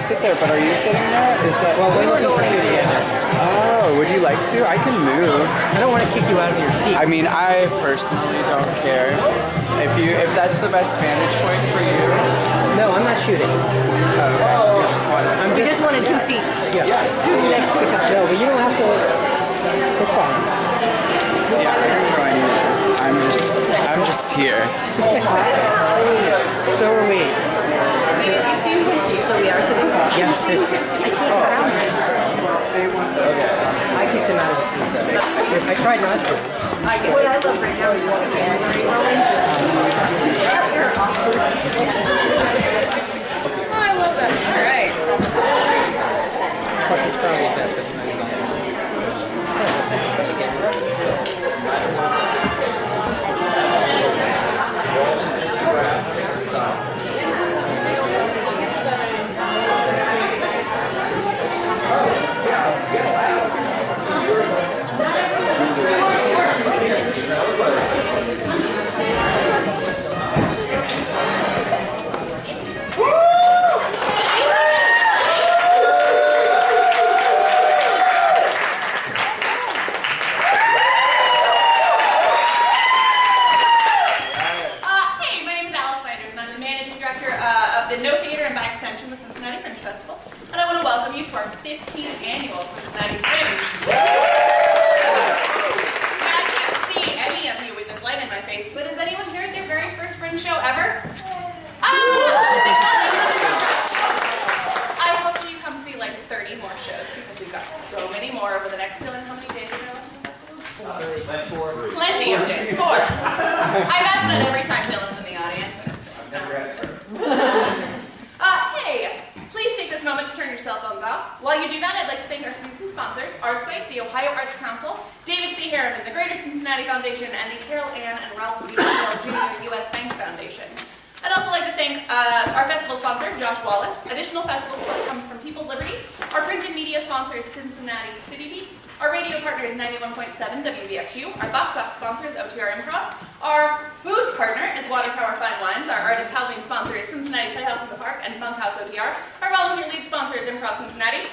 sit there, but are you sitting there? Is that... Well, we're looking for you together. Oh, would you like to? I can move. I don't want to kick you out of your seat. I mean, I personally don't care. If that's the best vantage point for you. No, I'm not shooting. Okay. We just wanted two seats. Yeah. Yes. Two next to each other. No, but you don't have to. It's fine. Yeah, I can join you. I'm just here. So are we. So we are sitting. Yeah, sit. I kicked them out of the seat. I tried not to. What I love right now is one gallery moments. Oh, I love that. All right. Plus, it's probably best if Plenty of days. 4. I've asked that every time Dylan's in the audience, and it's hey, please take this moment to turn your cell phones off. While you do that, I'd like to thank our season sponsors, Artsway, the Ohio Arts Council, David C. Harriman, the Greater Cincinnati Foundation, and the Carol Ann and Ralph B. Jr. U.S. Bank Foundation. I'd also like to thank our festival sponsor, Josh Wallace. Additional festival support comes from People's Liberty. Our print and media sponsor is Cincinnati City Beat. Our radio partner is 91.7 WVFU. Our box office sponsor is OTR Improv. Our food partner is Water Tower Fine Wines. Our artist housing sponsor is Cincinnati Playhouse in the Park and Funkhouse OTR. Our volunteer lead sponsor is Improv Cincinnati.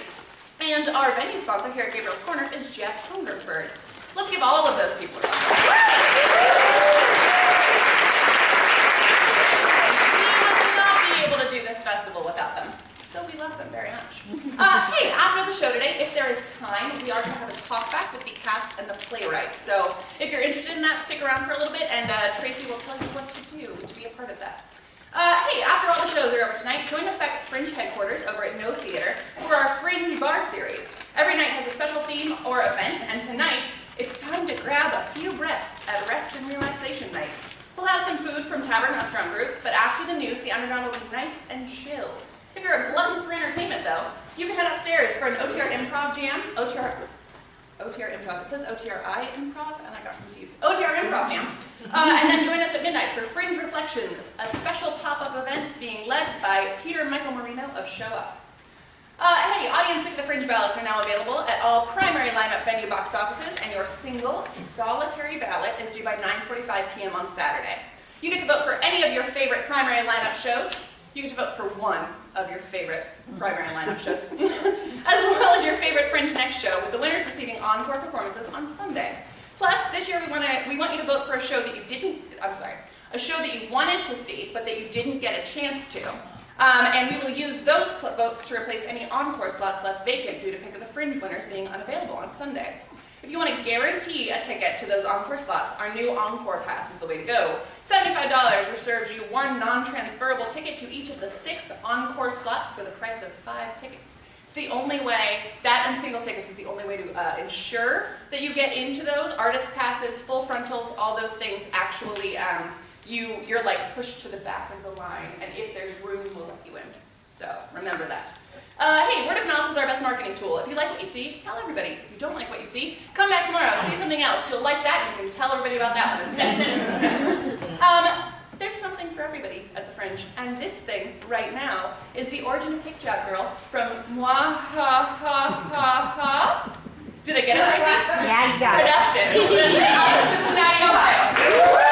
And our venue sponsor here at Gabriel's Corner is Jeff Hungerford. Let's give all of those people a round. Festival without them. So we love them very much. Hey, after the show today, if there is time, we are going to have a talk back with the cast and the playwrights. So if you're interested in that, stick around for a little bit and Tracy will tell you what to do to be a part of that. Hey, after all the shows are over tonight, join us back at Fringe headquarters over at No Theater for our Fringe Bar series. Every night has a special theme or event, and tonight it's time to grab a few breaths at Rest and Relaxation Night. We'll have some food from Tavern Restaurant Group, but after the news, the underground will be nice and chill. If you're a glutton for entertainment, though, you can head upstairs for an OTR Improv Jam. OTR Improv. It says OTRI Improv, and I got confused. OTR Improv Jam. And then join us at midnight for Fringe Reflections, a special pop-up event being led by Peter Michael Marino of Show Up. Hey, audience pick the Fringe ballots are now available at all primary lineup venue box offices, and your single, solitary ballot is due by 9:45 p.m. on Saturday. You get to vote for any of your favorite primary lineup shows. You get to vote for one of your favorite primary lineup shows, as well as your favorite Fringe Next show, with the winners receiving encore performances on Sunday. Plus, this year we want you to vote for a show that a show that you wanted to see, but that you didn't get a chance to. And we will use those votes to replace any encore slots left vacant due to pick of the Fringe winners being unavailable on Sunday. If you want to guarantee a ticket to those encore slots, our new Encore Pass is the way to go. $75 reserves you one non-transferable ticket to each of the 6 encore slots for the price of 5 tickets. It's the only way, that and single tickets is the only way to ensure that you get into those. Artist passes, full frontals, all those things actually you're like pushed to the back of the line, and if there's room, we'll let you in. So remember that. Hey, word of mouth is our best marketing tool. If you like what you see, tell everybody. If you don't like what you see, come back tomorrow, see something else. You'll like that, and you can tell everybody about that one instead. There's something for everybody at the Fringe, and this thing right now is the Origin of Kick Job Girl from Moi Ha Ha Ha Ha. Did I get it right? Yeah, you got it. Production out of Cincinnati, Ohio.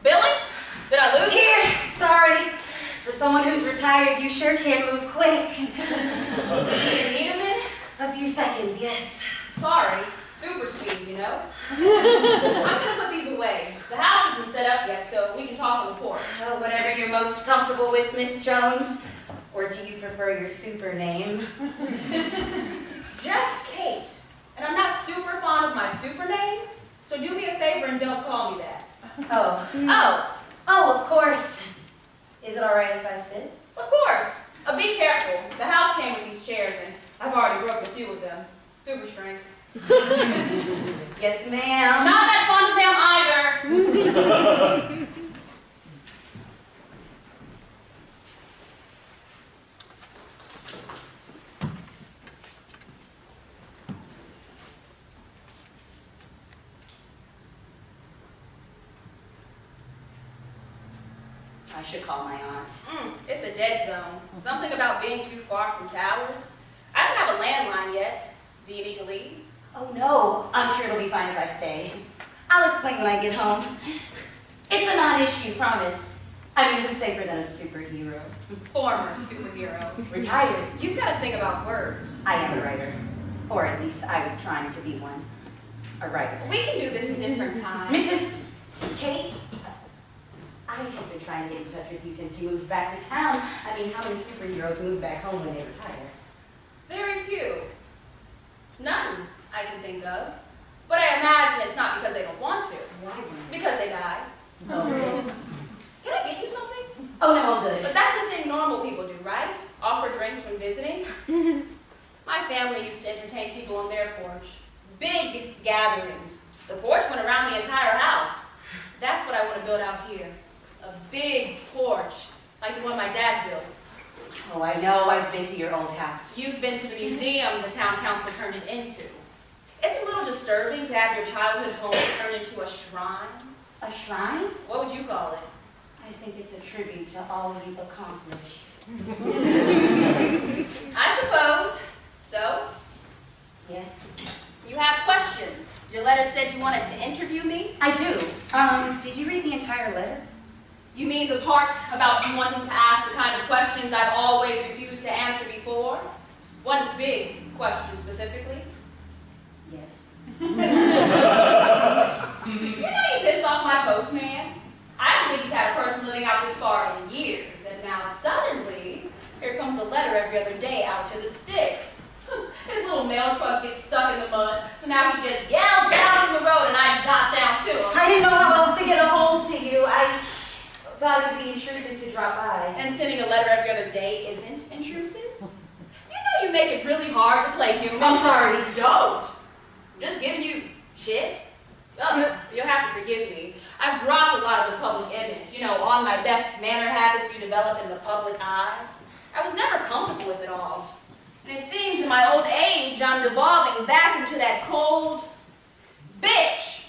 Billy? Did I lose you? Here, sorry. For someone who's retired, you sure can move quick. You need a minute? A few seconds, yes. Sorry. Super speed, you know? I'm gonna put these away. The house isn't set up yet, so we can talk on the porch. Oh, whatever you're most comfortable with, Miss Jones. Or do you prefer your super name? Just Kate. And I'm not super fond of my super name, so do me a favor and don't call me that. Oh, of course. Is it all right if I sit? Of course. Be careful. The house came with these chairs, and I've already broken a few of them. Super strength. Yes, ma'am. Not that fond of them either. I should call my aunt. It's a dead zone. Something about being too far from towers. I don't have a landline yet. Do you need to leave? Oh, no. I'm sure it'll be fine if I stay. I'll explain when I get home. It's a non-issue, promise. I mean, who's safer than a superhero? Former superhero. Retired. You've got to think about words. I am a writer. Or at least I was trying to be one. A writer. We can do this a different time. Mrs. Kate, I have been trying to get in touch with you since you moved back to town. I mean, how many superheroes move back home when they retire? Very few. None, I can think of. But I imagine it's not because they don't want to. Why? Because they died. Oh, Can I get you something? oh no, I'm good. But that's a thing normal people do, right? Offer drinks when visiting. My family used to entertain people on their porch. Big gatherings. The porch went around the entire house. That's what I want to build out here. A big porch, like the one my dad built. Oh, I know. I've been to your old house. You've been to the museum the town council turned it into. It's a little disturbing to have your childhood home turned into a shrine. A shrine? What would you call it? I think it's a tribute to all you've accomplished. I suppose. So, Yes. you have questions. Your letter said you wanted to interview me. I do. Did you read the entire letter? You mean the part about you wanting to ask the kind of questions I've always refused to answer before? One big question specifically. Yes. You pissed off my postman. I don't think he's had a person living out this far in years, and now suddenly, here comes a letter every other day out to the sticks. His little mail truck gets stuck in the mud, so now he just yells down from the road and I jot down to him. I didn't know how else to get a hold to you. I thought it would be intrusive to drop by. And sending a letter every other day isn't intrusive? You know you make it really hard to play human. I'm sorry. Don't. I'm just giving you shit. You'll have to forgive me. I've dropped a lot of the public image. You know, on my best manner habits you develop in the public eye. I was never comfortable with it all. And it seems in my old age I'm devolving back into that cold bitch.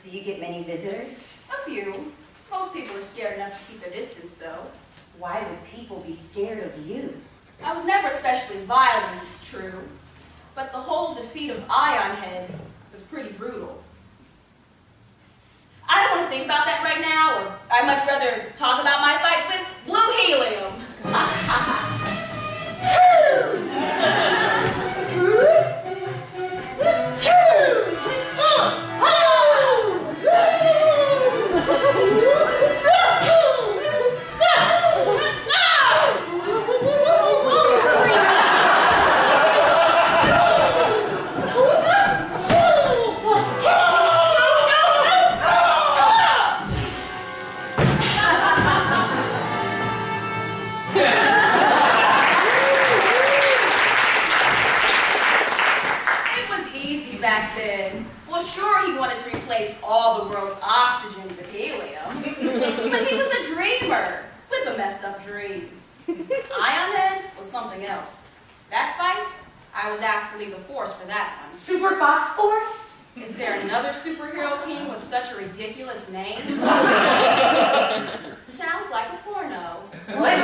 Do you get many visitors? A few. Most people are scared enough to keep their distance, though. Why would people be scared of you? I was never especially violent, it's true. But the whole defeat of Ion Head was pretty brutal. I don't want to think about that right now, or I'd much rather talk about my fight with Blue Helium. Back then. Well, sure, he wanted to replace all the world's oxygen with helium. But he was a dreamer with a messed up dream. Ion Head was something else. That fight, I was asked to leave the force for that one. Super Fox Force? Is there another superhero team with such a ridiculous name? Sounds like a porno. What?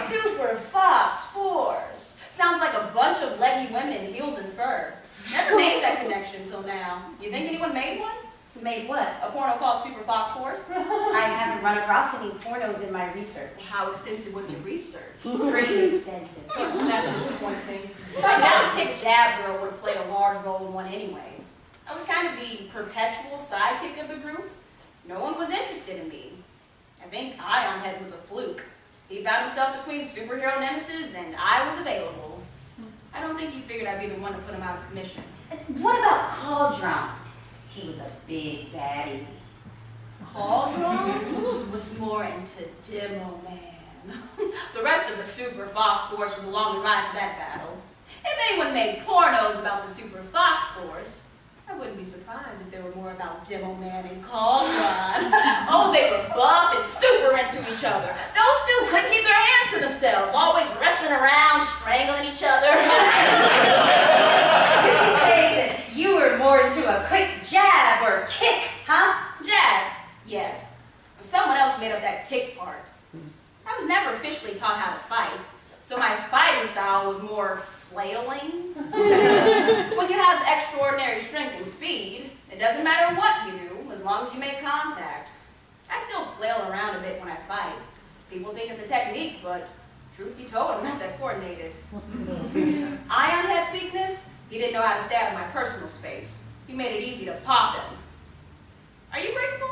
Super Fox Force. Sounds like a bunch of leggy women in heels and fur. Never made that connection till now. You think anyone made one? Made what? A porno called Super Fox Force. I haven't run across any pornos in my research. How extensive was your research? Pretty extensive. That's disappointing. I doubt Kick Jab Girl would have played a large role in one anyway. I was kind of the perpetual sidekick of the group. No one was interested in me. I think Ion Head was a fluke. He found himself between superhero nemesis and I was available. I don't think he figured I'd be the one to put him out of commission. What about Cauldron? He was a big baddie. Cauldron was more into Demo Man. The rest of the Super Fox Force was along the ride for that battle. If anyone made pornos about the Super Fox Force, I wouldn't be surprised if there were more about Demo Man and Cauldron. Oh, they were buff and super into each other. Those two couldn't keep their hands to themselves, always wrestling around, strangling each other. Did you say that you were more into a quick jab or kick, huh? Jabs, yes. Someone else made up that kick part. I was never officially taught how to fight, so my fighting style was more flailing. When you have extraordinary strength and speed, it doesn't matter what you do, as long as you make contact. I still flail around a bit when I fight. People think it's a technique, but truth be told, I'm not that coordinated. Ion Head's weakness, he didn't know how to stay out of my personal space. He made it easy to pop him. Are you graceful?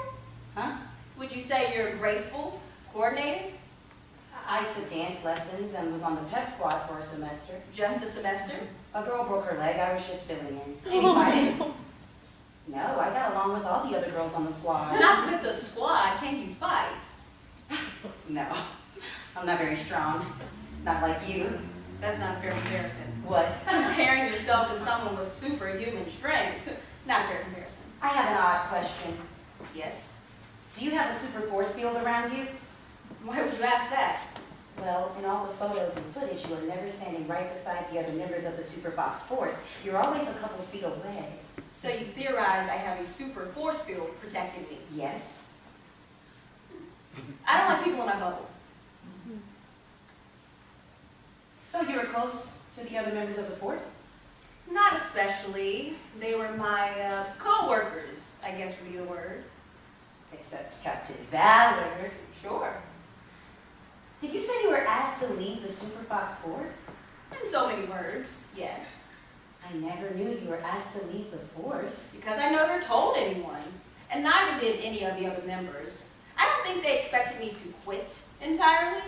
Huh? Would you say you're graceful, coordinated? I took dance lessons and was on the pep squad for a semester. Just a semester? A girl broke her leg, I was just filling in. Any fighting? No, I got along with all the other girls on the squad. Not with the squad, can you fight? No, I'm not very strong. Not like you. That's not a fair comparison. What? Comparing yourself to someone with superhuman strength, not a fair comparison. I have an odd question. Yes? Do you have a super force field around you? Why would you ask that? Well, in all the photos and footage, you are never standing right beside the other members of the Super Fox Force. You're always a couple feet away. So you theorize I have a super force field protecting me. Yes? I don't like people in my bubble. So you were close to the other members of the Force? Not especially. They were my co-workers, I guess would be the word. Except Captain Valor. Sure. Did you say you were asked to leave the Super Fox Force? In so many words, yes. I never knew you were asked to leave the Force. Because I never told anyone. And neither did any of the other members. I don't think they expected me to quit entirely.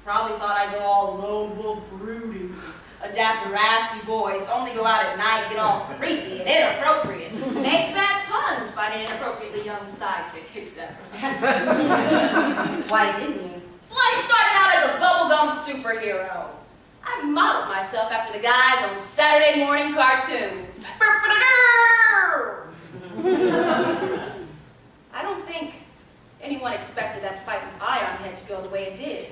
Probably thought I'd go all lone wolf broody, adapt a raspy voice, only go out at night, get all creepy and inappropriate, make bad puns, find an inappropriately young sidekick, etc. Why didn't you? Well, I started out as a bubblegum superhero. I modeled myself after the guys on Saturday morning cartoons. I don't think anyone expected that fight with Ion Head to go the way it did.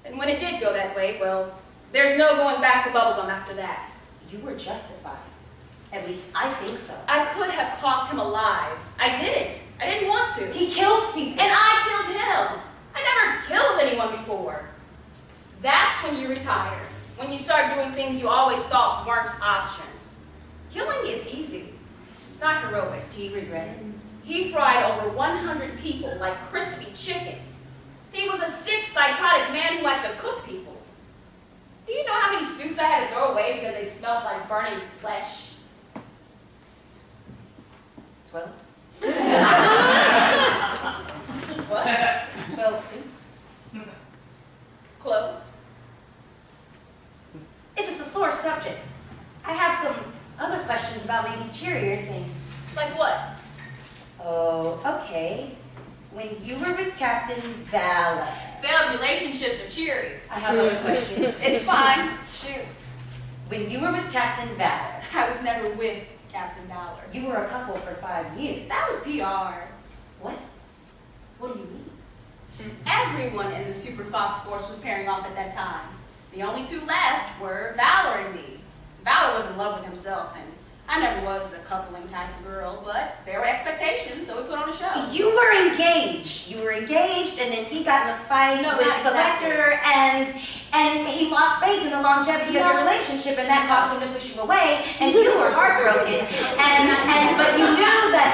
And when it did go that way, well, there's no going back to bubblegum after that. You were justified. At least I think so. I could have caught him alive. I didn't. I didn't want to. He killed people. And I killed him. I never killed anyone before. That's when you retire. When you start doing things you always thought weren't options. Killing is easy. It's not heroic. Do you regret it? He fried over 100 people like crispy chickens. He was a sick, psychotic man who liked to cook people. Do you know how many soups I had to throw away because they smelled like burning flesh? 12? What? 12 soups. Close. If it's a sore subject, I have some other questions about maybe cheerier things. Like what? Oh, okay. When you were with Captain Valor. Failed relationships are cheery. I have other questions. It's fine. Shoot. When you were with Captain Valor. I was never with Captain Valor. You were a couple for 5 years. That was PR. What? What do you mean? Everyone in the Super Fox Force was pairing off at that time. The only two left were Valor and me. Valor was in love with himself, and I never was the coupling type of girl, but there were expectations, so we put on a show. You were engaged. You were engaged, and then he got in a fight No, with not Selector, and he lost faith in the longevity of your relationship, and that caused him to push you away, and you were heartbroken. But you knew that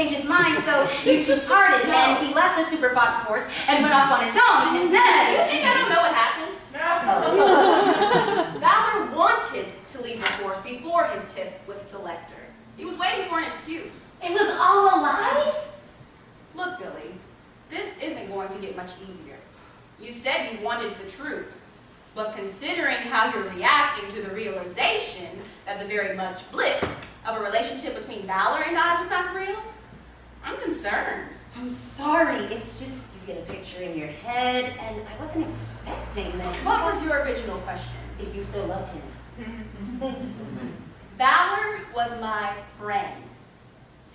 change his mind, so you two parted, and he left the Super Fox Force and went off on his own, and then... You think I don't know what happened? No. Valor wanted to leave the Force before his tiff with Selector. He was waiting for an excuse. It was all a lie? Look, Billy, this isn't going to get much easier. You said you wanted the truth. But considering how you're reacting to the realization that the very much blip of a relationship between Valor and I was not real, I'm concerned. I'm sorry, it's just you get a picture in your head, and I wasn't expecting that. What was your original question? If you still loved him. Valor was my friend.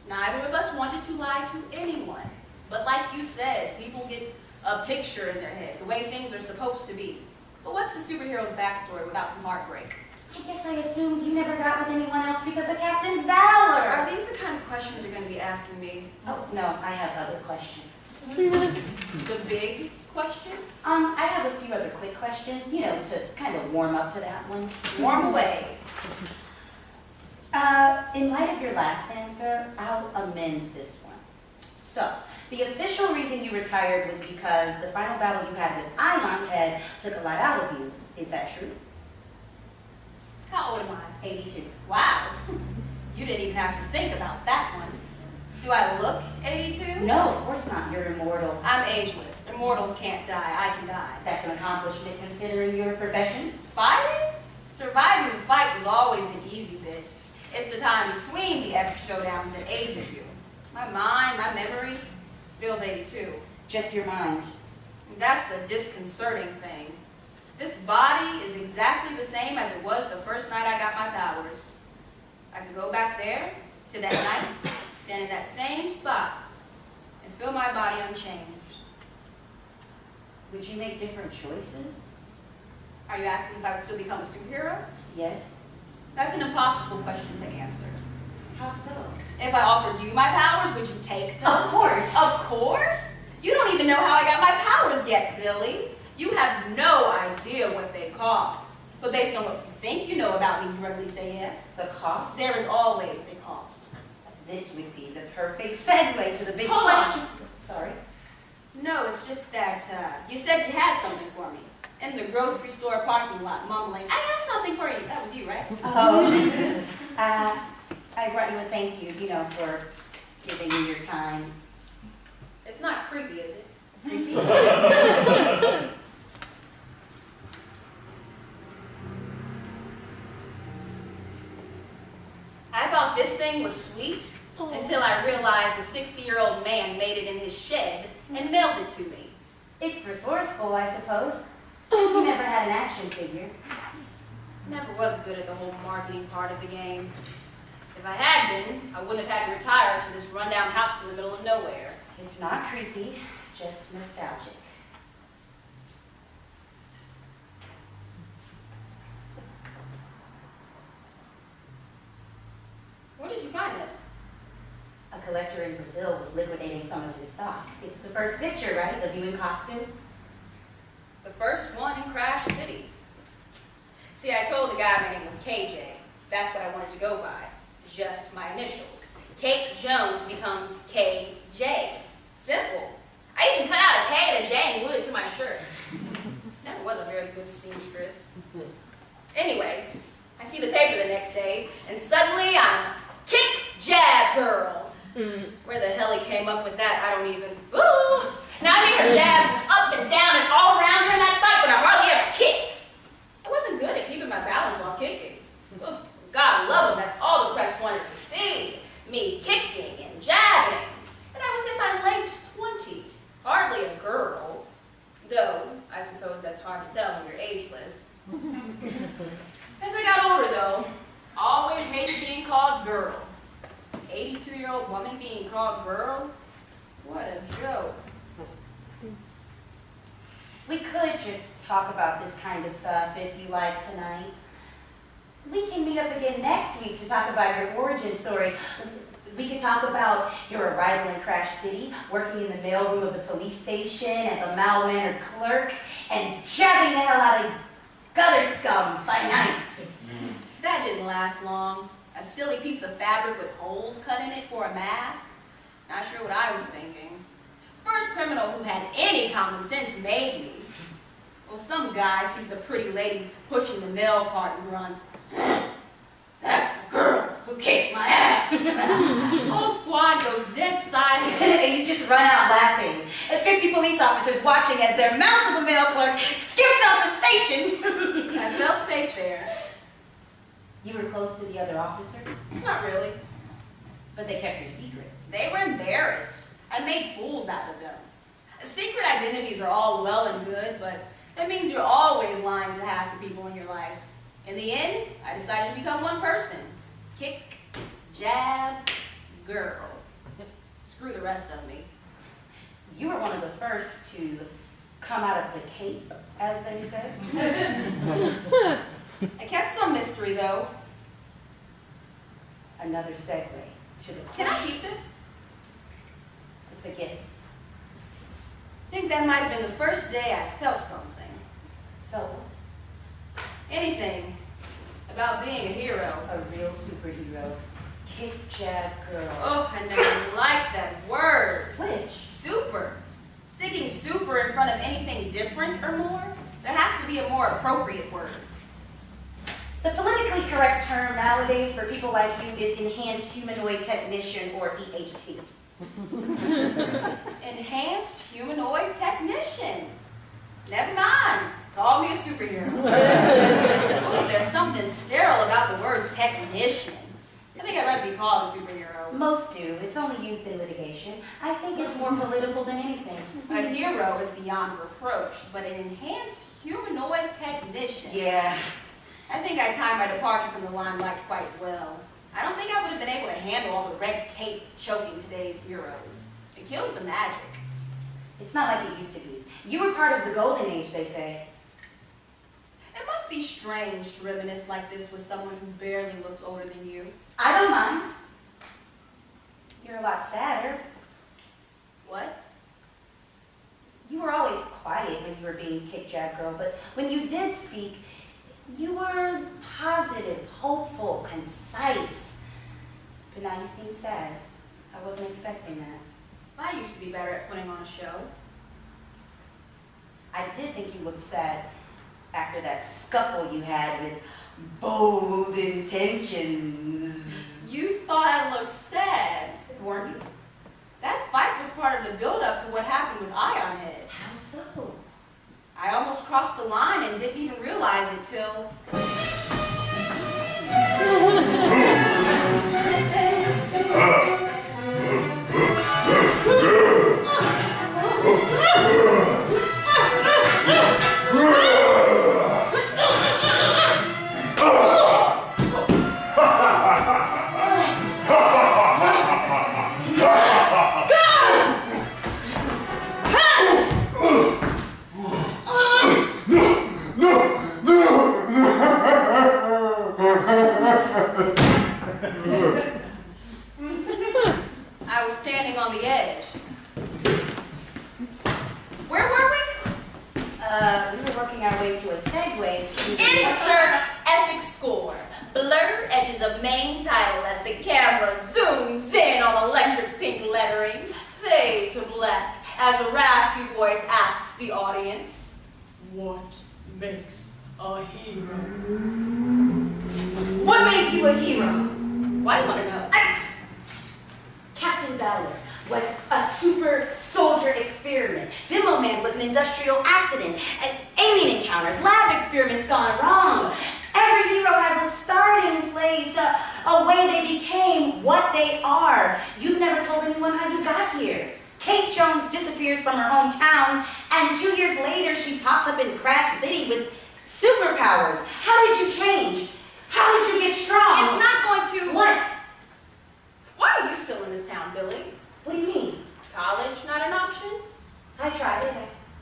Neither of us wanted to lie to anyone. But like you said, people get a picture in their head, the way things are supposed to be. But what's the superhero's backstory without some heartbreak? I guess I assumed you never got with anyone else because of Captain Valor. Are these the kind of questions you're going to be asking me? Oh, no, I have other questions. The big question? I have a few other quick questions, you know, to kind of warm up to that one. Warm away. In light of your last answer, I'll amend this one. So, the official reason you retired was because the final battle you had with Eilon Head took a lot out of you. Is that true? How old am I? 82. Wow. You didn't even have to think about that one. Do I look 82? No, of course not. You're immortal. I'm ageless. Immortals can't die. I can die. That's an accomplishment considering your profession. Fighting? Surviving the fight was always the easy bit. It's the time between the epic showdowns that ages you. My mind, my memory, feels 82. Just your mind. That's the disconcerting thing. This body is exactly the same as it was the first night I got my powers. I could go back there to that night, stand in that same spot, and feel my body unchanged. Would you make different choices? Are you asking if I would still become a superhero? Yes. That's an impossible question to answer. How so? If I offered you my powers, would you take them? Of course. Of course? You don't even know how I got my powers yet, Billy. You have no idea what they cost. But based on what you think you know about me, you readily say yes. The cost? There is always a cost. This would be the perfect segue to the big Hold question. on. Sorry. No, it's just that you said you had something for me. In the grocery store parking lot, mumbling, I have something for you. That was you, right? Oh. I brought you a thank you, you know, for giving me your time. It's not creepy, is it? I thought this thing was sweet until I realized a 60-year-old man made it in his shed and mailed it to me. It's resourceful, I suppose, since you never had an action figure. Never was good at the whole marketing part of the game. If I had been, I wouldn't have had to retire to this rundown house in the middle of nowhere. It's not creepy, just nostalgic. Where did you find this? A collector in Brazil was liquidating some of his stock. It's the first picture, right, of you in costume? The first one in Crash City. See, I told the guy my name was KJ. That's what I wanted to go by. Just my initials. Kate Jones becomes KJ. Simple. I even cut out a K and a J and glued it to my shirt. Never was a very good seamstress. Anyway, I see the paper the next day, and suddenly I'm Kick Jab Girl. Where the hell he came up with that, I don't even... Ooh! Now I hear jabs up and down and all around her in that fight, but I hardly ever kicked. I wasn't good at keeping my balance while kicking. Ooh, God love him, that's all the press wanted to see. Me kicking and jabbing. And I was in my late 20s. Hardly a girl. Though, I suppose that's hard to tell when you're ageless. As I got older, though, always hated being called girl. 82-year-old woman being called girl? What a joke. We could just talk about this kind of stuff if you like tonight. We can meet up again next week to talk about your origin story. We could talk about your arrival in Crash City, working in the mailroom of the police station as a mild-mannered clerk, and jabbing the hell out of gutter scum by night. That didn't last long. A silly piece of fabric with holes cut in it for a mask. Not sure what I was thinking. First criminal who had any common sense made me. Well, some guy sees the pretty lady pushing the mail cart and grunts, "That's the girl who kicked my ass." Whole squad goes dead silent. And you just run out laughing at 50 police officers watching as their mouse of a mail clerk skips out the station. I felt safe there. You were close to the other officers, Not really. but they kept your secret. They were embarrassed. I made fools out of them. Secret identities are all well and good, but that means you're always lying to half the people in your life. In the end, I decided to become one person. Kick, jab, girl. Screw the rest of me. You were one of the first to come out of the cape, as they say. I kept some mystery, though. Another segue to the Can I question. keep this? It's a gift. I think that might have been the first day I felt something. Felt Anything about being a hero. a real superhero. Kick, jab, girl. Oh, I never liked that word. Which? Super. Sticking super in front of anything different or more, there has to be a more appropriate word. The politically correct term nowadays for people like you is enhanced humanoid technician, or EHT. Enhanced humanoid technician. Never mind. Call me a superhero. Oh, there's something sterile about the word technician. I think I'd like to be called a superhero. Most do. It's only used in litigation. I think it's more political than anything. A hero is beyond reproach, but an enhanced humanoid technician. Yeah. I think I timed my departure from the limelight quite well. I don't think I would have been able to handle all the red tape choking today's heroes. It kills the magic. It's not like it used to be. You were part of the golden age, they say. It must be strange to reminisce like this with someone who barely looks older than you. I don't mind. You're a lot sadder. What? You were always quiet when you were being kick jab girl, but when you did speak, you were positive, hopeful, concise. But now you seem sad. I wasn't expecting that. I used to be better at putting on a show. I did think you looked sad after that scuffle you had with bold intentions. You thought I looked sad. Weren't you? That fight was part of the build-up to what happened with Ion Head. How so? I almost crossed the line and didn't even realize it till... I was standing on the edge. Where were we? We were working our way to a segue to... Insert epic score. Blur edges of main title as the camera zooms in on electric pink lettering. Fade to black as a raspy voice asks the audience, "What makes a hero?" What made you a hero? Why do you want to know? Captain Valor was a super soldier experiment. Demo Man was an industrial accident. Alien encounters, lab experiments gone wrong. Every hero has a starting place, a way they became what they are. You've never told anyone how you got here. Kate Jones disappears from her hometown, and 2 years later she pops up in Crash City with superpowers. How did you change? How did you get strong? It's not going to... What? Why are you still in this town, Billy? What do you mean? College not an option? I tried it.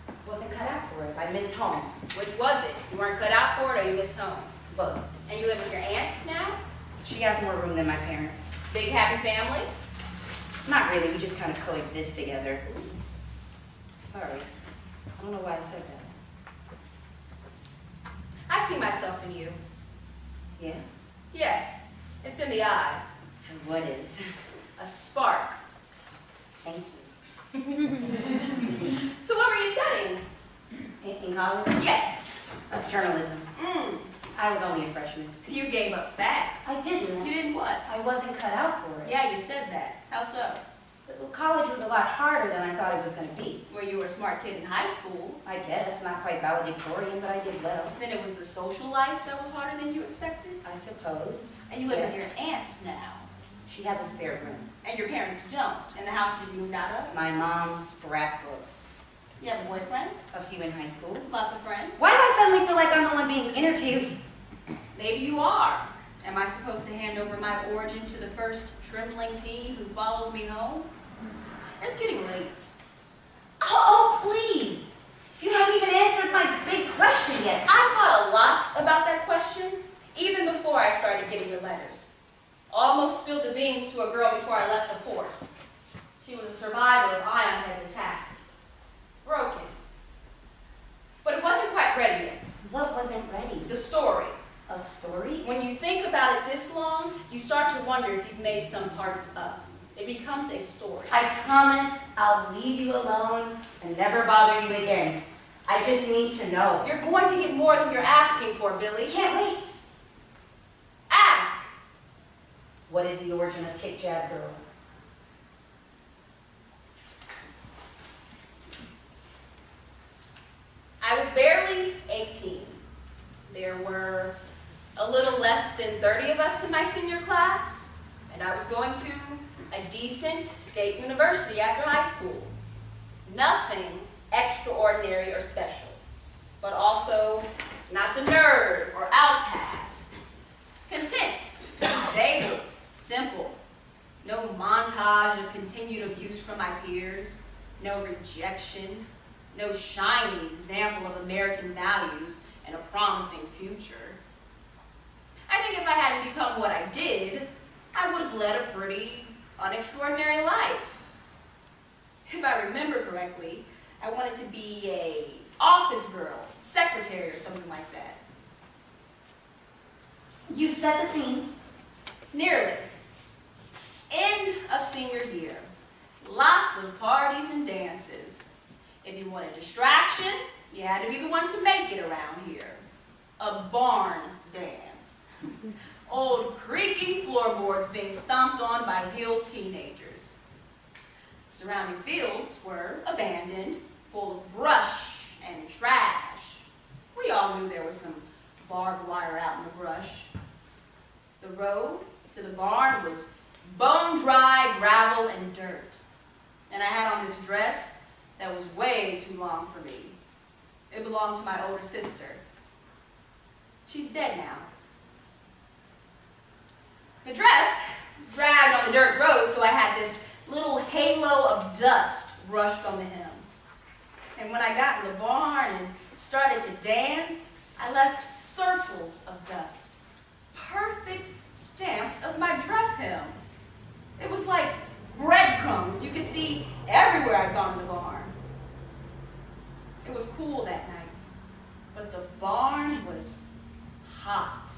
I wasn't cut out for it. I missed home. Which was it? You weren't cut out for it or you missed home? Both. And you live with your aunt now? She has more room than my parents. Big happy family? Not really. We just kind of coexist together. Sorry. I don't know why I said that. I see myself in you. Yeah? Yes, it's in the eyes. And what is? A spark. journalism. I was only a freshman. You gave up fast. I didn't. You didn't what? I wasn't cut out for it. Yeah, you said that. How so? But college was a lot harder than I thought it was going to be. Well, you were a smart kid in high school. I guess, not quite valedictorian, but I did well. Then it was the social life that was harder than you expected? I suppose. And you live with your Yes. aunt now. She has a spare room. And your parents don't. And the house you just moved out of? My mom's scrapbooks. You have a boyfriend? A few in high school. Lots of friends? Why do I suddenly feel like I'm the one being interviewed? Maybe you are. Am I supposed to hand over my origin to the first trembling teen who follows me home? It's getting late. Oh, please! You haven't even answered my big question yet. I thought a lot about that question, even before I started getting your letters. Almost spilled the beans to a girl before I left the force. She was a survivor of Ion Head's attack. Broken. But it wasn't quite ready yet. What wasn't ready? The story. A story? When you think about it this long, you start to wonder if you've made some parts up. It becomes a story. I promise I'll leave you alone and never bother you again. I just need to know. You're going to get more than you're asking for, Billy. Can't wait. Ask. What is the origin of Kick Jab Girl? I was barely 18. There were a little less than 30 of us in my senior class, and I was going to a decent state university after high school. Nothing extraordinary or special, but also not the nerd or outcast. Content, stable, simple. No montage of continued abuse from my peers, no rejection, no shining example of American values and a promising future. I think if I hadn't become what I did, I would have led a pretty unextraordinary life. If I remember correctly, I wanted to be a office girl, secretary or something like that. You've set the scene. Nearly. End of senior year. Lots of parties and dances. If you wanted distraction, you had to be the one to make it around here. A barn dance. Old creaking floorboards being stomped on by heeled teenagers. Surrounding fields were abandoned, full of brush and trash. We all knew there was some barbed wire out in the brush. The road to the barn was bone-dry gravel and dirt. And I had on this dress that was way too long for me. It belonged to my older sister. She's dead now. The dress dragged on the dirt road, so I had this little halo of dust rushed on the hem. And when I got in the barn and started to dance, I left circles of dust. Perfect stamps of my dress hem. It was like breadcrumbs you could see everywhere I'd gone in the barn. It was cool that night, but the barn was hot.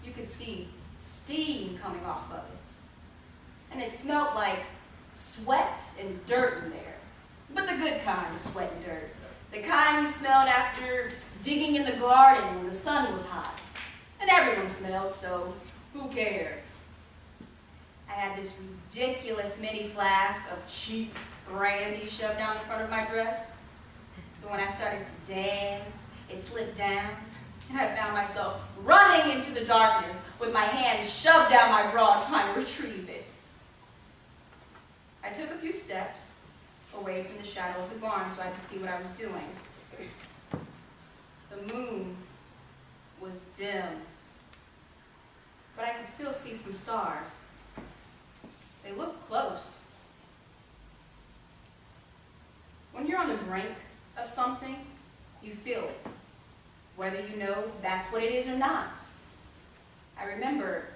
You could see steam coming off of it. And it smelled like sweat and dirt in there. But the good kind of sweat and dirt. The kind you smelled after digging in the garden when the sun was hot. And everyone smelled, so who cared? I had this ridiculous mini flask of cheap brandy shoved down the front of my dress. So when I started to dance, it slipped down, and I found myself running into the darkness with my hands shoved down my bra trying to retrieve it. I took a few steps away from the shadow of the barn so I could see what I was doing. The moon was dim, but I could still see some stars. They looked close. When you're on the brink of something, you feel it, whether you know that's what it is or not. I remember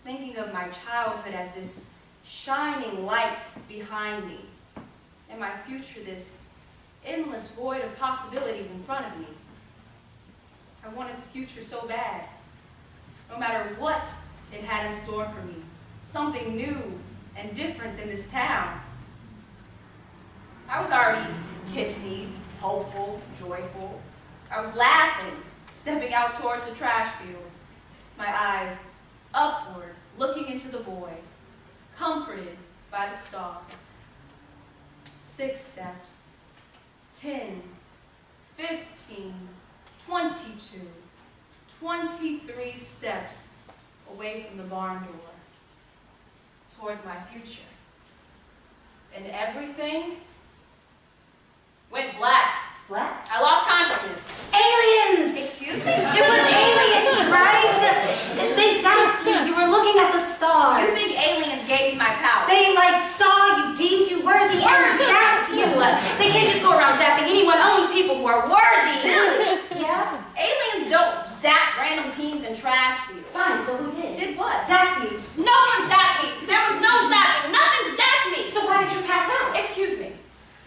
thinking of my childhood as this shining light behind me, and my future this endless void of possibilities in front of me. I wanted the future so bad, no matter what it had in store for me, something new and different than this town. I was already tipsy, hopeful, joyful. I was laughing, stepping out towards the trash field, my eyes upward, looking into the void, comforted by the stars. 6 steps, 10, 15, 22, 23 steps away from the barn door, towards my future. And everything went black. Black? I lost consciousness. Aliens! Excuse me? It was aliens, right? They zapped you. You were looking at the stars. You think aliens gave me my power? They saw you, deemed you worthy, and zapped you. They can't just go around zapping anyone, only people who are worthy. Really? Yeah? Aliens don't zap random teens in trash fields. Fine, so who did? Did what? Zapped you. No one zapped me. There was no zapping. Nothing zapped me. So why did you pass out? Excuse me,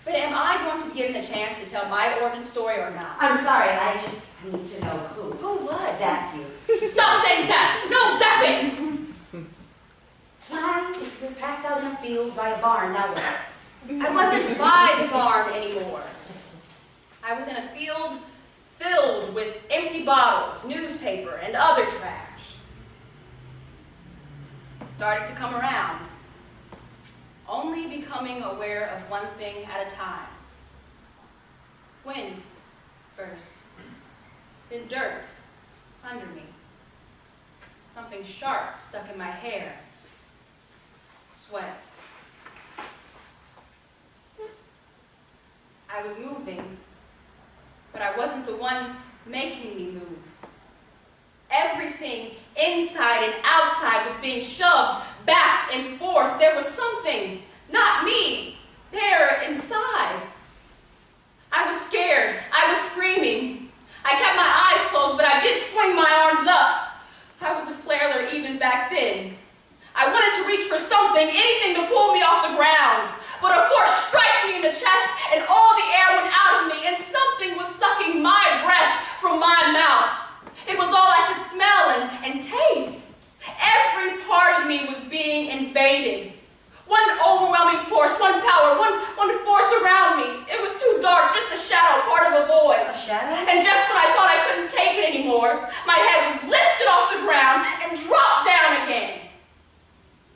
but am I going to be given the chance to tell my origin story or not? I'm sorry, I just need to know who. Who was? Zapped you. Stop saying zapped. No zapping. Fine, if you're passed out in a field by a barn, now what? I wasn't by the barn anymore. I was in a field filled with empty bottles, newspaper, and other trash. I started to come around, only becoming aware of one thing at a time. Wind first, then dirt under me. Something sharp stuck in my hair. Sweat. I was moving, but I wasn't the one making me move. Everything inside and outside was being shoved back and forth. There was something, not me, there inside. I was scared. I was screaming. I kept my eyes closed, but I did swing my arms up. I was a flailer even back then. I wanted to reach for something, anything to pull me off the ground. But a force strikes me in the chest, and all the air went out of me, and something was sucking my breath from my mouth. It was all I could smell and taste. Every part of me was being invaded. One overwhelming force, one power, one force around me. It was too dark, just a shadow, part of a void. A shadow? And just when I thought I couldn't take it anymore, my head was lifted off the ground and dropped down again.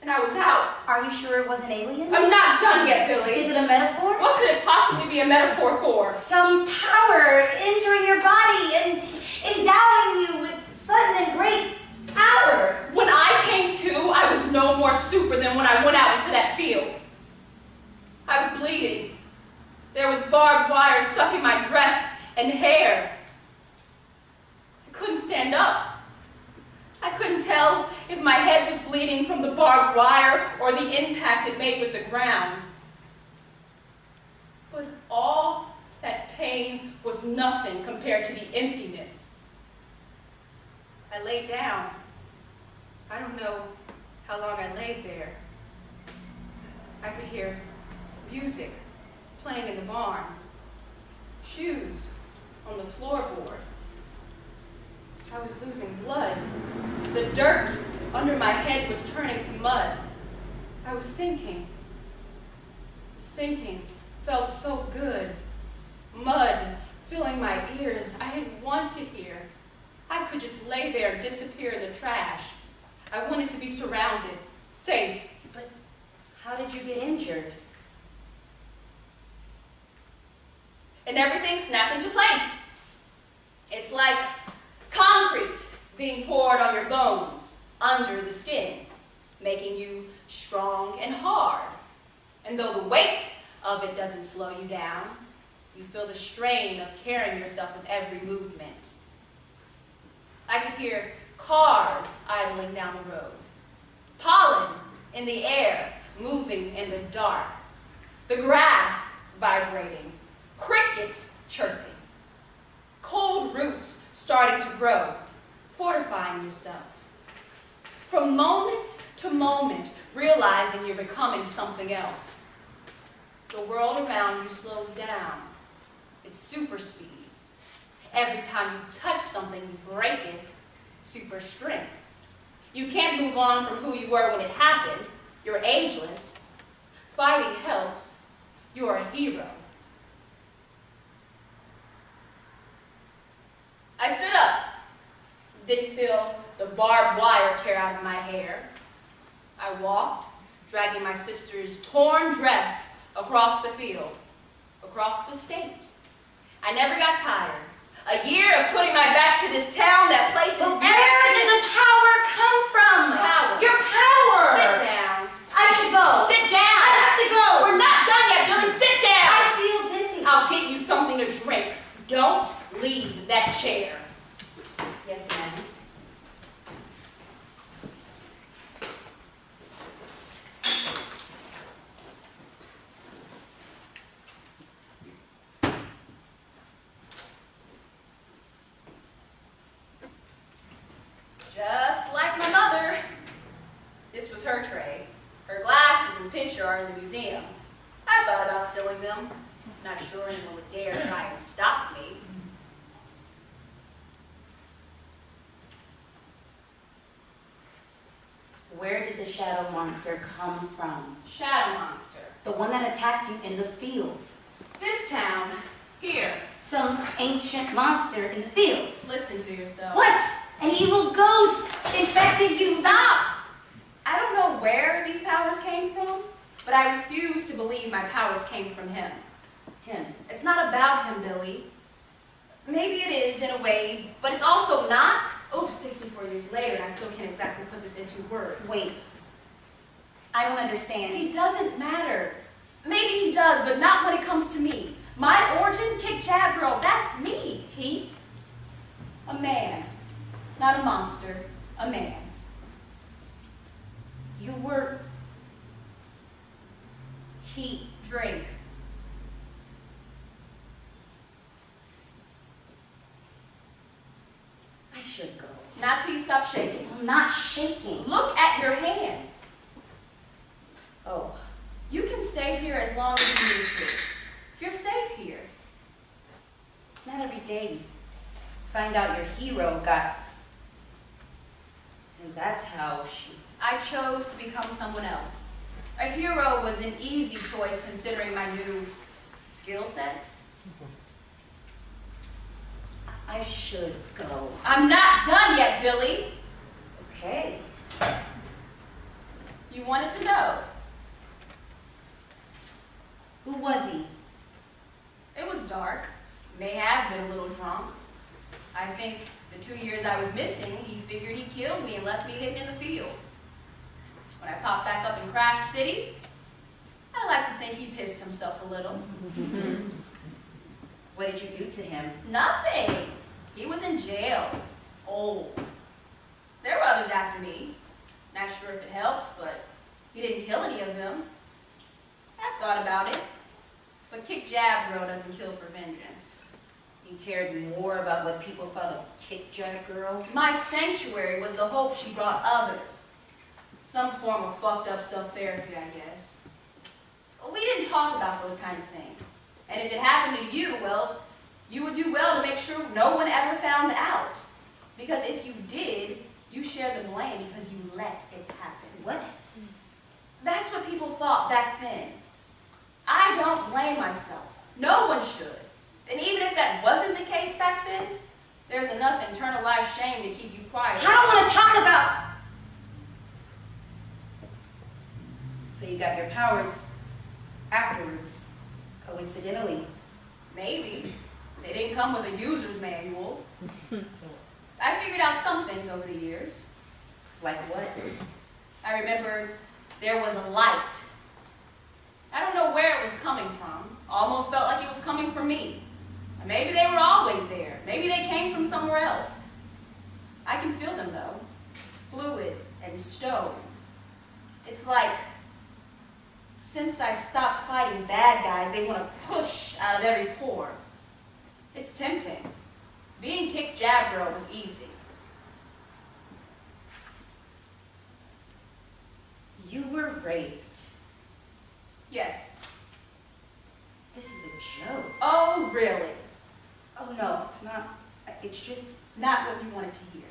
And I was out. Are you sure it wasn't aliens? I'm not done yet, Billy. Is it a metaphor? What could it possibly be a metaphor for? Some power entering your body and endowing you with sudden and great power. When I came to, I was no more super than when I went out into that field. I was bleeding. There was barbed wire stuck in my dress and hair. I couldn't stand up. I couldn't tell if my head was bleeding from the barbed wire or the impact it made with the ground. But all that pain was nothing compared to the emptiness. I laid down. I don't know how long I laid there. I could hear music playing in the barn, shoes on the floorboard. I was losing blood. The dirt under my head was turning to mud. I was sinking. Sinking felt so good. Mud filling my ears. I didn't want to hear. I could just lay there and disappear in the trash. I wanted to be surrounded, safe. But how did you get injured? And everything snapped into place. It's like concrete being poured on your bones, under the skin, making you strong and hard. And though the weight of it doesn't slow you down, you feel the strain of carrying yourself with every movement. I could hear cars idling down the road, pollen in the air, moving in the dark, the grass vibrating, crickets chirping, cold roots starting to grow, fortifying yourself. From moment to moment, realizing you're becoming something else. The world around you slows down. It's super speed. Every time you touch something, you break it. Super strength. You can't move on from who you were when it happened. You're ageless. Fighting helps. You're a hero. I stood up. barbed wire tear out of my hair. I walked, dragging my sister's torn dress across the field, across the state. I never got tired. A year of putting my back to this town that places But where did the power come from? Power. Your power! Sit down. I should go. Sit down. I have to go. We're not done yet, Billy. Sit down. I feel dizzy. I'll get you something to drink. Don't leave that chair. Yes, ma'am. Just like my mother. This was her tray. Her glasses and pincher are in the museum. I thought about stealing them. Not sure anyone would dare try and stop me. Where did the shadow monster come from? Shadow monster. The one that attacked you in the fields. This town. Here. Some ancient monster in the fields. Listen to yourself. What? An evil ghost infected you. Stop! I don't know where these powers came from, but I refuse to believe my powers came from him. Him. It's not about him, Billy. Maybe it is in a way, but it's also not. Oh, 64 years later, and I still can't exactly put this into words. Wait. I don't understand. He doesn't matter. Maybe he does, but not when it comes to me. My origin, kick jab girl, that's me. He? A man. Not a monster. A man. You were... He. Drink. I should go. Not till you stop shaking. I'm not shaking. Look at your hands. Oh. You can stay here as long as you need to. You're safe here. It's not every day you find out your hero got... And that's how she... I chose to become someone else. A hero was an easy choice considering my new skill set. I should go. I'm not done yet, Billy. Okay. You wanted to know. Who was he? It was dark. May have been a little drunk. I think the 2 years I was missing, he figured he killed me and left me hidden in the field. When I popped back up in Crash City, I like to think he pissed himself a little. What did you do to him? Nothing. He was in jail. Old. There were others after me. Not sure if it helps, but he didn't kill any of them. I've thought about it. But Kick Jab Girl doesn't kill for vengeance. You cared more about what people thought of Kick Jab Girl? My sanctuary was the hope she brought others. Some form of fucked up self-therapy, I guess. But we didn't talk about those kind of things. And if it happened to you, well, you would do well to make sure no one ever found out. Because if you did, you shared the blame because you let it happen. What? That's what people thought back then. I don't blame myself. No one should. And even if that wasn't the case back then, there's enough internalized shame to keep you quiet. I don't want to talk about... So you got your powers afterwards, coincidentally. Maybe. They didn't come with a user's manual. I figured out some things over the years. Like what? I remember there was a light. I don't know where it was coming from. Almost felt like it was coming from me. Or maybe they were always there. Maybe they came from somewhere else. I can feel them though. Fluid and stone. It's like, since I stopped fighting bad guys, they want to push out of every pore. It's tempting. Being Kick Jab Girl was easy. You were raped. Yes. This is a joke. Oh, really? Oh no, it's not. It's just... Not what you wanted to hear.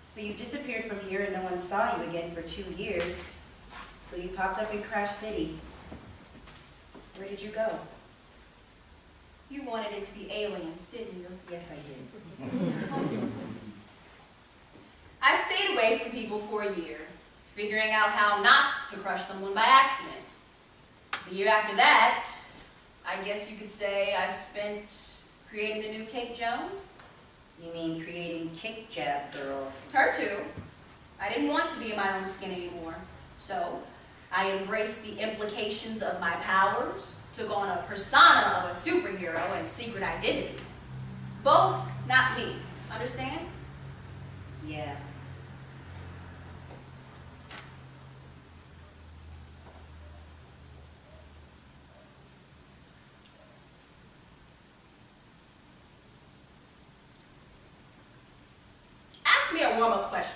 So you disappeared from here and no one saw you again for 2 years, till you popped up in Crash City. Where did you go? You wanted it to be aliens, didn't you? Yes, I did. I stayed away from people for a year, figuring out how not to crush someone by accident. The year after that, I guess you could say I spent creating the new Kate Jones. You mean creating Kick Jab Girl? Her too. I didn't want to be in my own skin anymore. So, I embraced the implications of my powers, took on a persona of a superhero and secret identity. Both, not me. Understand? Yeah. Ask me a warm-up question.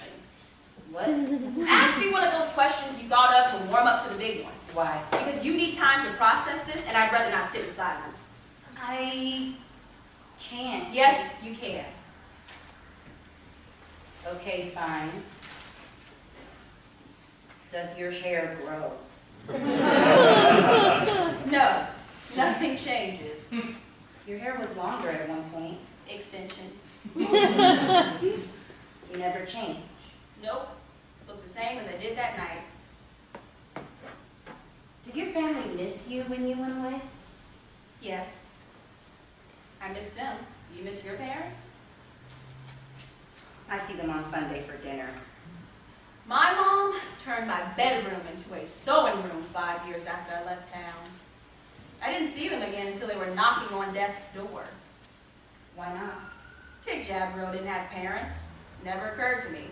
What? Ask me one of those questions you thought of to warm up to the big one. Why? Because you need time to process this, and I'd rather not sit in silence. I can't. Yes, you can. Okay, fine. Does your hair grow? No, nothing changes. Your hair was longer at one point. Extensions. You never changed. Nope. Look the same as I did that night. Did your family miss you when you went away? Yes. I miss them. You miss your parents? I see them on Sunday for dinner. My mom turned my bedroom into a sewing room 5 years after I left town. I didn't see them again until they were knocking on death's door. Why not? Kick Jab Girl didn't have parents. Never occurred to me.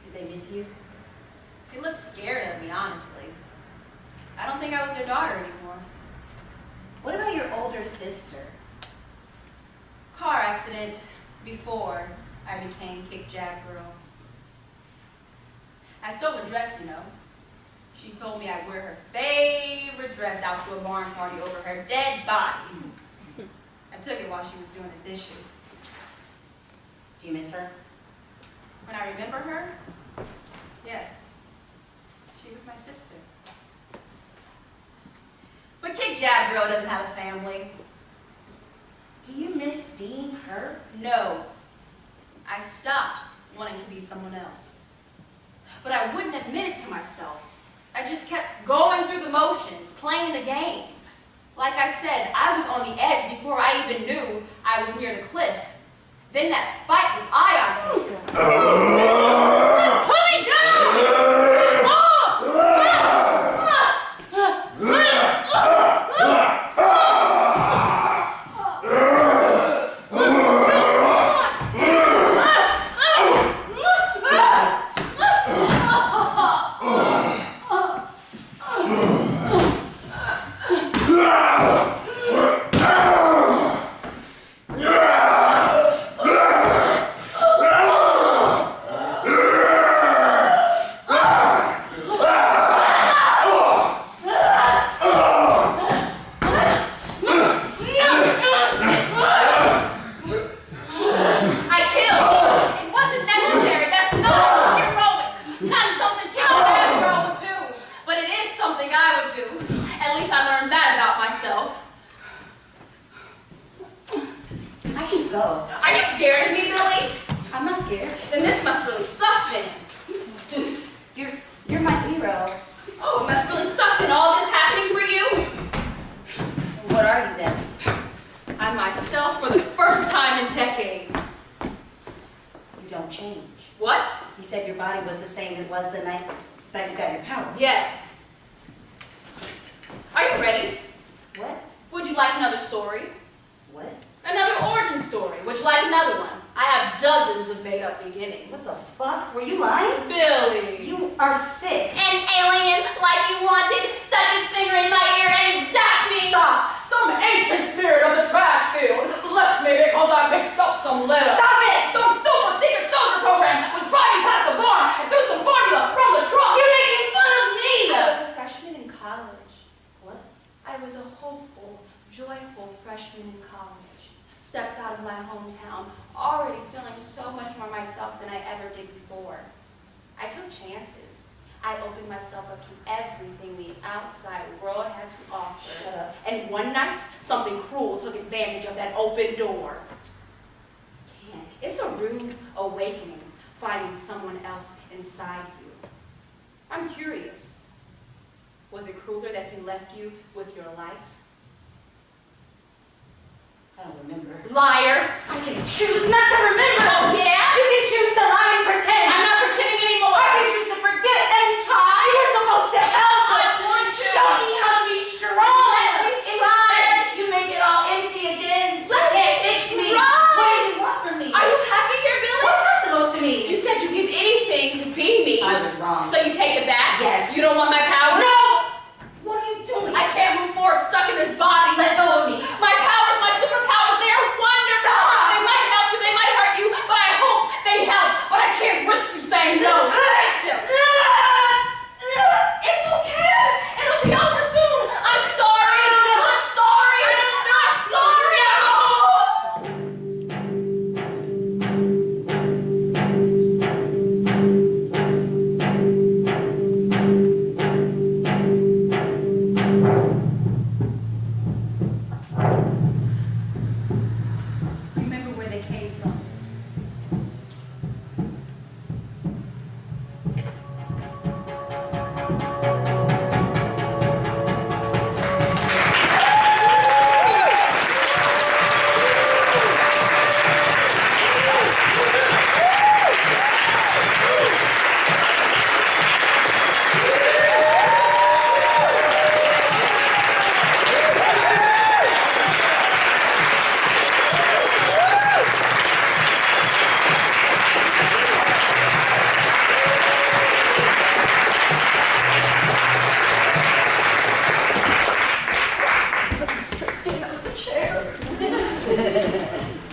Did they miss you? They looked scared of me, honestly. I don't think I was their daughter anymore. What about your older sister? Car accident before I became Kick Jab Girl. I stole a dress, you know. She told me I'd wear her favorite dress out to a barn party over her dead body. I took it while she was doing the dishes. Do you miss her? When I remember her, yes, she was my sister. But Kick Jab Girl doesn't have a family. Do you miss being her? No, I stopped wanting to be someone else. But I wouldn't admit it to myself. I just kept going through the motions, playing the game. Like I said, I was on the edge before I even knew I was near the cliff. Then that fight with Ion. Put me down! Then this must really suck then. You're my hero. Oh, it must really suck then all this happening for you. What are you then? I'm myself for the first time in decades. You don't change. What? You said your body was the same it was the night that you got your power. Yes. Are you ready? What? Would you like another story? What? Another origin story. Would you like another one? I have dozens of made-up beginnings. What the fuck? Were you lying? Billy. You are sick. An alien like you wanted stuck his finger in my ear and zapped me. Stop! Some ancient spirit of the trash field blessed me because I picked up some letter. Stop it! Some super secret soldier program was driving past the barn and threw some formula from the truck. You're making fun of me! I was a freshman in college. What? I was a hopeful, joyful freshman in college. Steps out of my hometown, already feeling so much more myself than I ever did before. I took chances. I opened myself up to everything the outside world had to offer. Shut up. And one night, something cruel took advantage of that open door. Can't It's a rude awakening, finding someone else inside you. I'm curious. Was it crueler that he left you with your life? I don't remember. Liar! I can choose not to remember. Oh, yeah? You can choose to lie and pretend. I'm not pretending anymore. I can choose to forget and hide. You're supposed to help. I want to. Show me how to be strong. Let me try. Instead, you make it all empty again. Let You can't me fix me. try. What do you want from me? Are you happy here, Billy? What's that supposed to mean? You said you'd give anything to be me. I was wrong. So you take it back? Yes. You don't want my power? No! What are you doing? I can't move forward stuck in this body. Let go of me. My powers, my superpowers, they are wonderful. Stop. They might help you, they might hurt you, but I hope they help. But I can't risk you saying no. Take this. It's okay. It'll be over soon. I'm sorry. I'm sorry. I'm sorry. Remember where they came from.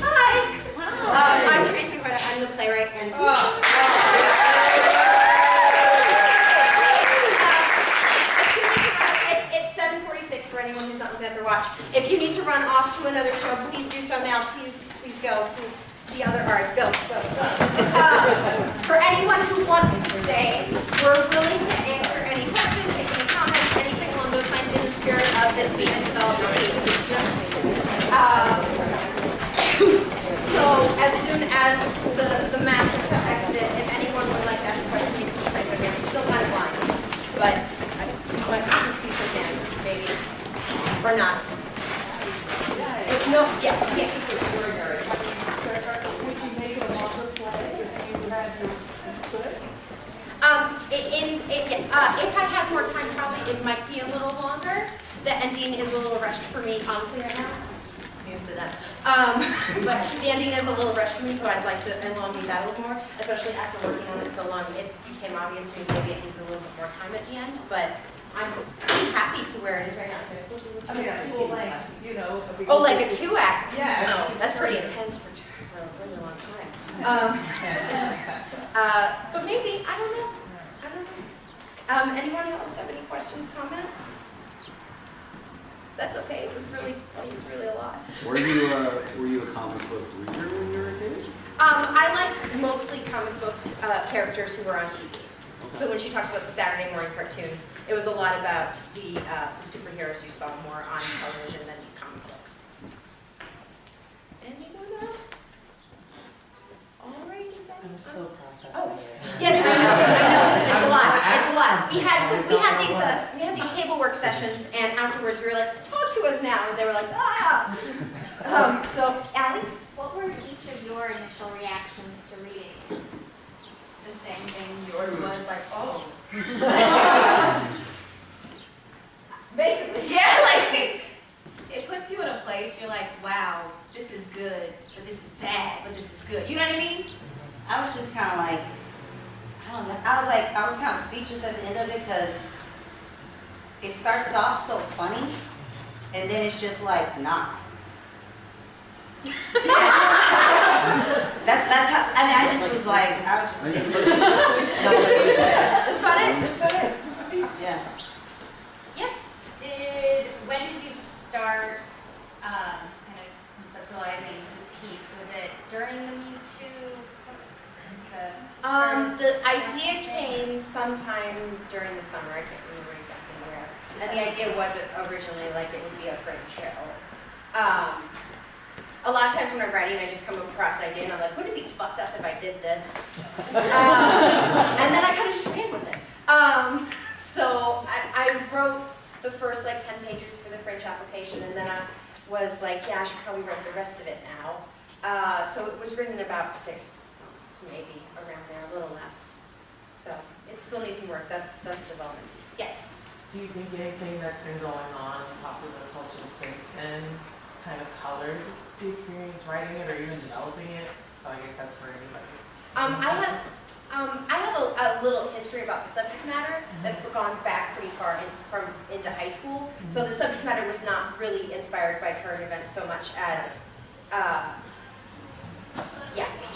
Hi. I'm Tracy White. I'm the playwright and it's 7:46 for anyone who's not looking at their watch. If you need to run off to another show, please do so now. Please go. Please see other art. Go. For anyone who wants to stay, we're willing to answer any questions, take any comments, anything along those lines in the spirit of this being a development piece. So as soon as the masses have exited, if anyone would like to ask a question, you can just raise their hands. I'm still kind of blind, but I can see some hands, maybe, or not. No, yes, yes. Would you make a longer play if you had your input? If I had more time, probably it might be a little longer. The ending is a little rushed for me, honestly, right now. I'm used to that. But the ending is a little rushed for me, so I'd like to elongate that a little more, especially after working on it so long. It became obvious to me maybe it needs a little bit more time at the end, but I'm pretty happy to where it is right now. I mean, a full length, you know. Oh, like a 2-act? Yeah. No, that's pretty intense for a really long time. But maybe, I don't know. Anyone else have any questions, comments? That's okay. It was really a lot. Were you a comic book reader when you were a kid? I liked mostly comic book characters who were on TV. So when she talks about the Saturday morning cartoons, it was a lot about the superheroes you saw more on television than comic books. Anyone else? All right, then. I'm so processing Oh. it. Yes, I know. It's a lot. It's a lot. We had these table work sessions, and afterwards we were like, "Talk to us now," and they were like, "Ah." So, Allie, What were each of your initial reactions to reading it? The same thing yours was, like, oh. basically, Yeah, like, it puts you in a place you're like, wow, this is good, but this is bad, but this is good. You know what I mean? I was just kind of like, I don't know. I was kind of speechless at the end of it because it starts off so funny, and then it's just like, nah. That's how. I mean, I just was like, I was just didn't know what to say. that's about it. Yeah. Yes. When did you start kind of conceptualizing the piece? Was it during the Me Too? The idea came sometime during the summer. I can't remember exactly where. And the idea was originally like it would be a Fringe show. a lot of times when I'm writing, I just come across an idea and I'm like, wouldn't it be fucked up if I did this? And then I kind of just ran with it. So I wrote the first like 10 pages for the Fringe application, and then I was like, yeah, I should probably write the rest of it now. So it was written in about 6 months, maybe, around there, a little less. So it still needs some work. That's the development piece. Yes? Do you think anything that's been going on in popular culture since then kind of colored the experience writing it or even developing it? So I guess that's for anybody. I have a little history about the subject matter that's gone back pretty far into high school. So the subject matter was not really inspired by current events so much as,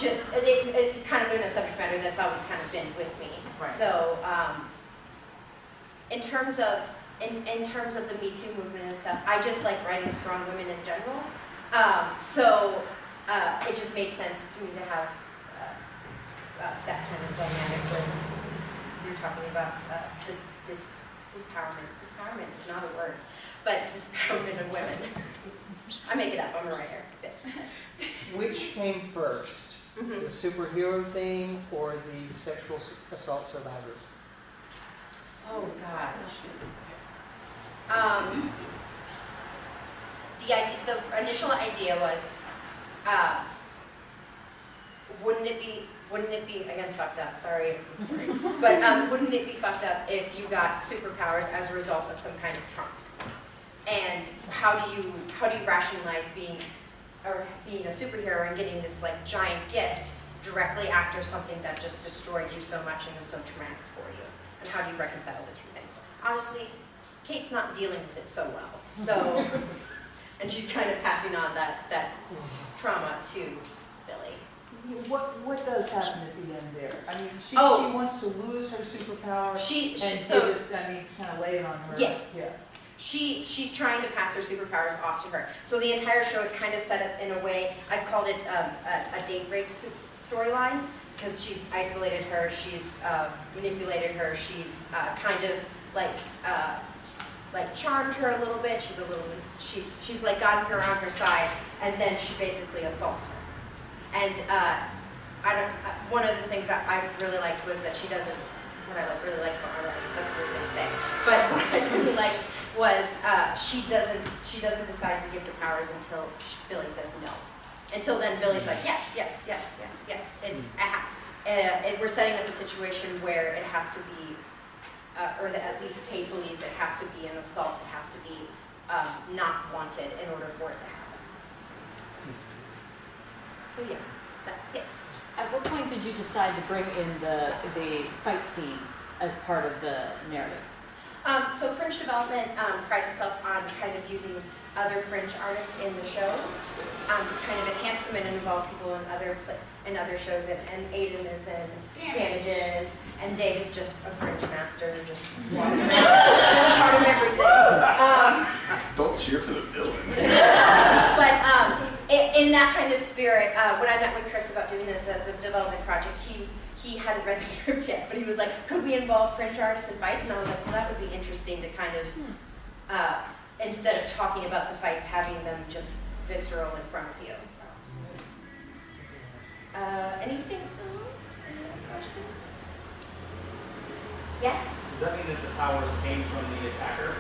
it's kind of been a subject matter that's always kind of been with me. Right. So in terms of the Me Too movement and stuff, I just like writing strong women in general. So it just made sense to me to have that kind of dynamic when you're talking about the dispowerment. Dispowerment is not a word, but dispowerment of women. I make it up, I'm a writer. Which came first, the superhero thing or the sexual assault survivors? Oh, gosh. The initial idea was, wouldn't it be, again, fucked up, sorry, but wouldn't it be fucked up if you got superpowers as a result of some kind of trauma? And how do you rationalize being a superhero and getting this like giant gift directly after something that just destroyed you so much and was so traumatic for you? And how do you reconcile the two things? Obviously, Kate's not dealing with it so well, so, and she's kind of passing on that trauma to Billy. What does happen at the end there? I mean, she Oh. wants to lose her superpower and So kind of lay it on her. Yes. Yeah. She's trying to pass her superpowers off to her. So the entire show is kind of set up in a way, I've called it a date rape storyline, because she's isolated her, she's manipulated her, she's kind of like charmed her a little bit. She's like gotten her on her side, and then she basically assaults her. And one of the things that I really liked was that she doesn't. What I really liked about her, that's a weird thing to say, but what I really liked was she doesn't decide to give the powers until Billy says no. Until then, Billy's like yes. It's we're setting up a situation where it has to be, or that at least Kate believes it has to be an assault. It has to be not wanted in order for it to happen. So yeah, that's yes. At what point did you decide to bring in the fight scenes as part of the narrative? So Fringe development prides itself on kind of using other Fringe artists in the shows to kind of enhance them and involve people in other shows. And Aiden is in Damages, and Dave is just a Fringe master, just walks around, part of everything. Don't cheer for the villain. But in that kind of spirit, when I met with Chris about doing this as a development project, he hadn't read the script yet, but he was like, could we involve Fringe artists in fights? And I was like, well, that would be interesting to kind of, instead of talking about the fights, having them just visceral in front of you. Anything? Any other questions? Yes? Does that mean that the powers came from the attacker?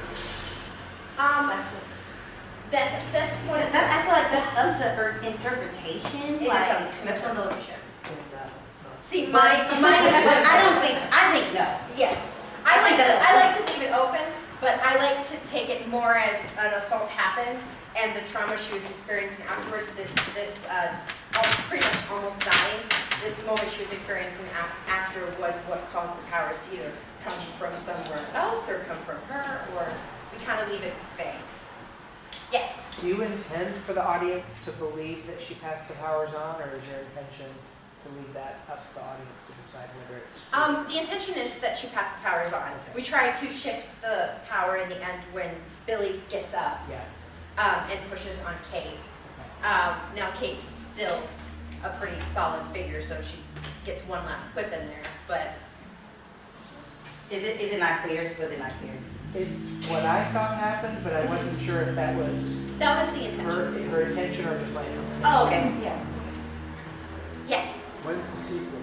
That's one of I feel like that's up to her interpretation. It is Like, up to that's one of those. See, But I think no. Yes, I like to leave it open, but I like to take it more as an assault happened and the trauma she was experiencing afterwards. This pretty much almost dying. This moment she was experiencing after was what caused the powers to either come from somewhere else or come from her, or we kind of leave it vague. Yes. Do you intend for the audience to believe that she passed the powers on, or is your intention to leave that up to the audience to decide whether it's... The intention is that she passed the powers on. Okay. We try to shift the power in the end when Billy gets up and pushes on Kate. Now Kate's still a pretty solid figure, so she gets one last quip in there, but... Is it not clear? Was it not clear? It's what I thought happened, but I wasn't sure if that was That was the intention. her intention or just like. Oh, okay, yeah. Yes. When's the season?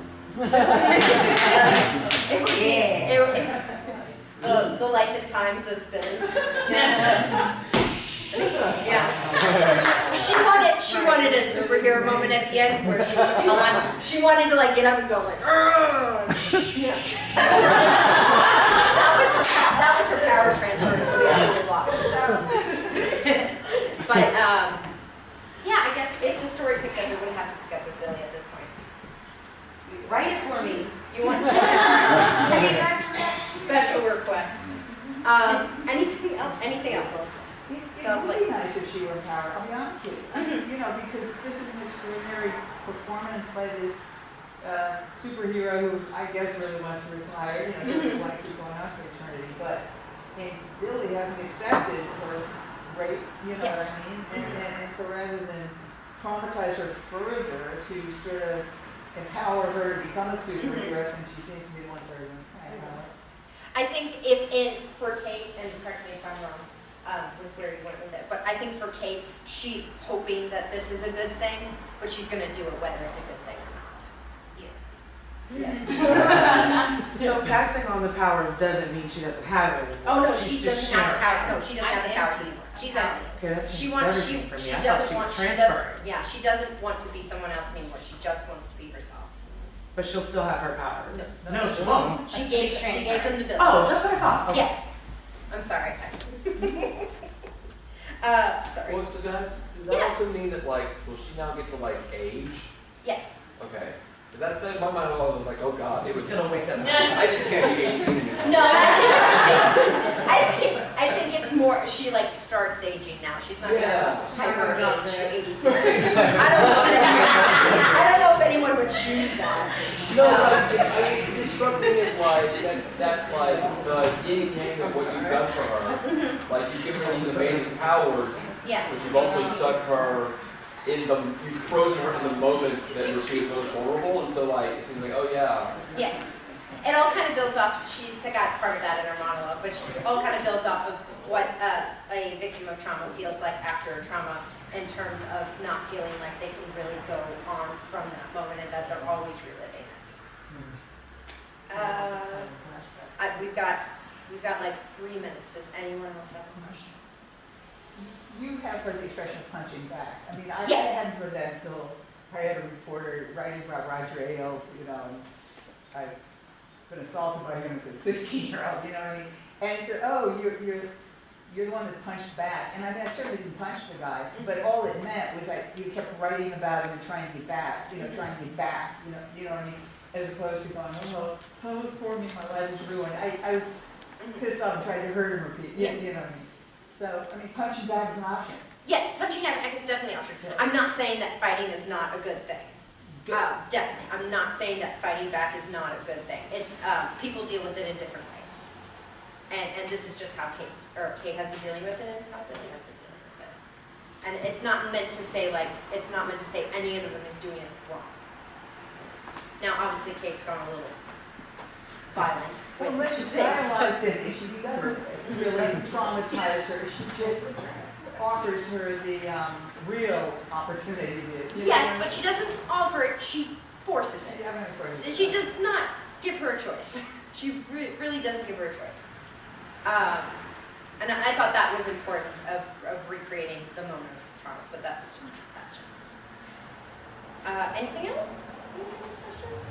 The life and times of Billy. Yeah. She wanted a superhero moment at the end where she wanted to like get up and go like, yeah. That was her power transfer until we actually locked it. But yeah, I guess if the story picked up, it would have to pick up with Billy at this point. Write it for me. You want special request. Anything else? Anything else? It would be nice if she were empowered, I'll be honest with you. You know, because this is an extraordinary performance by this superhero who I guess really wants to retire, doesn't want to keep going on for eternity, but Billy hasn't accepted her rape, you know what I mean? And so rather than traumatize her further to sort of empower her to become a superhero, since she seems to be one third. I think for Kate, and correct me if I'm wrong, with where you went with it, but I think for Kate, she's hoping that this is a good thing, but she's going to do it whether it's a good thing or not. Yes. Yes. So casting on the powers doesn't mean she doesn't have it anymore. Oh no, She's she just doesn't have the sharing. power. No, she doesn't have the powers anymore. She's empty. Okay, that She changes wants. everything for me. She I thought doesn't she want. was She doesn't. transferring. Yeah, she doesn't want to be someone else anymore. She just wants to be herself. But she'll still have her powers. No. No, she won't. She gave them to Billy. Oh, that's what I thought. Okay. Yes. I'm sorry. Sorry. Well, so does that Yes. also mean that, like, will she now get to, like, age? Yes. Okay. Because that's in my mind, I was like, oh god, it was Gonna wake up. I just can't be 18 anymore. No, I think it's more. She like starts aging now. She's not gonna hyper age to 82. I don't know if anyone would choose that. No, but I mean, it struck me as like that like the yin and yang of what you've done for her. Like you've given her these amazing powers, Yeah. but you've also stuck her you've frozen her in the moment that she was most vulnerable, and so like it seems like, oh yeah. Yeah. It all kind of builds off. She's got part of that in her monologue, but it all kind of builds off of what a victim of trauma feels like after trauma, in terms of not feeling like they can really go on from that moment, and that they're always reliving it. We've got like 3 minutes. Does anyone else have a question? You have heard the expression punching back. I mean, I Yes. hadn't heard that until I had a reporter writing about Roger Ailes, and I've been assaulted by him as a 16-year-old, you know what I mean? And he said, oh, you're the one that punched back. And I mean, I certainly didn't punch the guy, but all it meant was like you kept writing about him and trying to get back, trying to get back, you know what I mean? As opposed to going, oh, poor me, my life is ruined. I was pissed off and tried to hurt him repeat, you know what I mean? So, I mean, punching back is an option. Yes, punching back is definitely an option. I'm not saying that fighting is not a good thing. Definitely. I'm not saying that fighting back is not a good thing. It's people deal with it in different ways. And this is just how Kate has been dealing with it, and it's how Billy has been dealing with it. And it's not meant to say any of them is doing it wrong. Now, obviously, Kate's gone a little violent Well, with let's just things. dialogue it. She doesn't really traumatize her. She just offers her the real opportunity to. Yes, but she doesn't offer it, she forces it. Yeah, I'm gonna force it. She does not give her a choice. She really doesn't give her a choice. And I thought that was important of recreating the moment of trauma, but that's just. Anything else? Any other questions?